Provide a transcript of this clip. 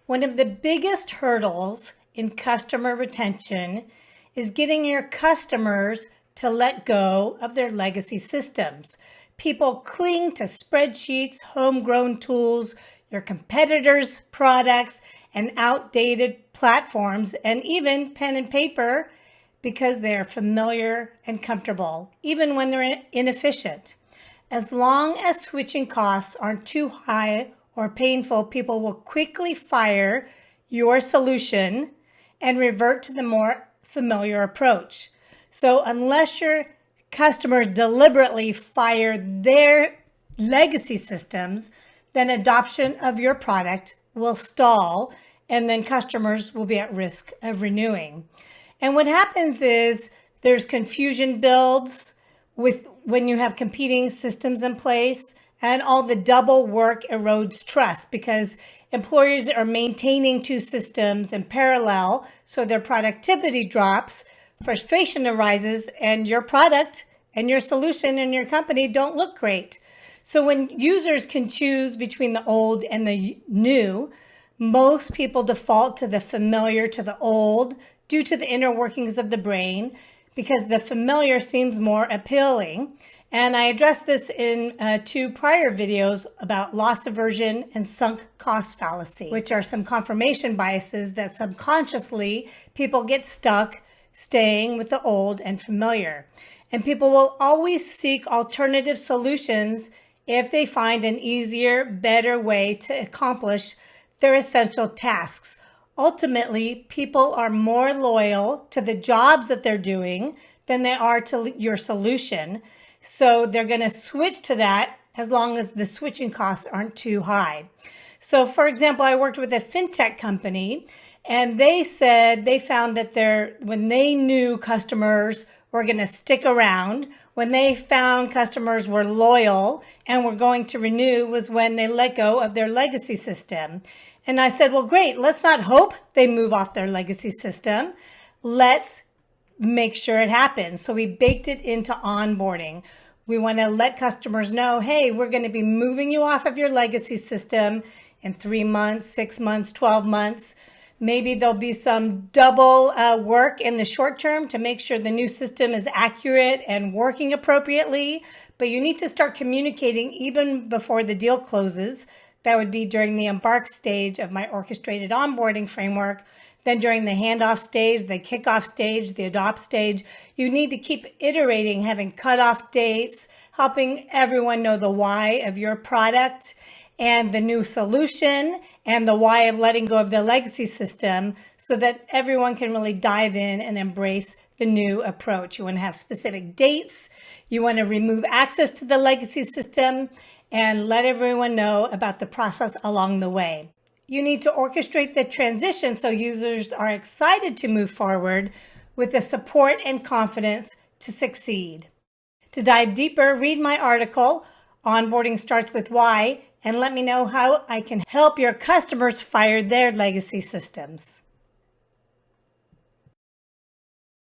One of the biggest hurdles in customer retention is getting your customers to let go of their legacy systems. People cling to spreadsheets, homegrown tools, your competitors' products, and outdated platforms, and even pen and paper because they are familiar and comfortable, even when they're inefficient. As long as switching costs aren't too high or painful, people will quickly fire your solution and revert to the more familiar approach. So unless your customers deliberately fire their legacy systems, then adoption of your product will stall, and then customers will be at risk of renewing. And what happens is there's confusion builds when you have competing systems in place, and all the double work erodes trust because employers are maintaining two systems in parallel, so their productivity drops, frustration arises, and your product and your solution and your company don't look great. So when users can choose between the old and the new, most people default to the familiar to the old due to the inner workings of the brain because the familiar seems more appealing. And I addressed this in 2 prior videos about loss aversion and sunk cost fallacy, which are some confirmation biases that subconsciously people get stuck staying with the old and familiar. And people will always seek alternative solutions if they find an easier, better way to accomplish their essential tasks. Ultimately, people are more loyal to the jobs that they're doing than they are to your solution. So they're going to switch to that as long as the switching costs aren't too high. So for example, I worked with a fintech company and they said they found that when they knew customers were going to stick around, when they found customers were loyal and were going to renew was when they let go of their legacy system. And I said, well, great, let's not hope they move off their legacy system. Let's make sure it happens. So we baked it into onboarding. We want to let customers know, hey, we're going to be moving you off of your legacy system in 3 months, 6 months, 12 months. Maybe there'll be some double work in the short term to make sure the new system is accurate and working appropriately. But you need to start communicating even before the deal closes. That would be during the embark stage of my orchestrated onboarding framework. Then during the handoff stage, the kickoff stage, the adopt stage, you need to keep iterating, having cutoff dates, helping everyone know the why of your product and the new solution and the why of letting go of the legacy system so that everyone can really dive in and embrace the new approach. You want to have specific dates. You want to remove access to the legacy system and let everyone know about the process along the way. You need to orchestrate the transition so users are excited to move forward with the support and confidence to succeed. To dive deeper, read my article, Onboarding Starts with Why, and let me know how I can help your customers fire their legacy systems.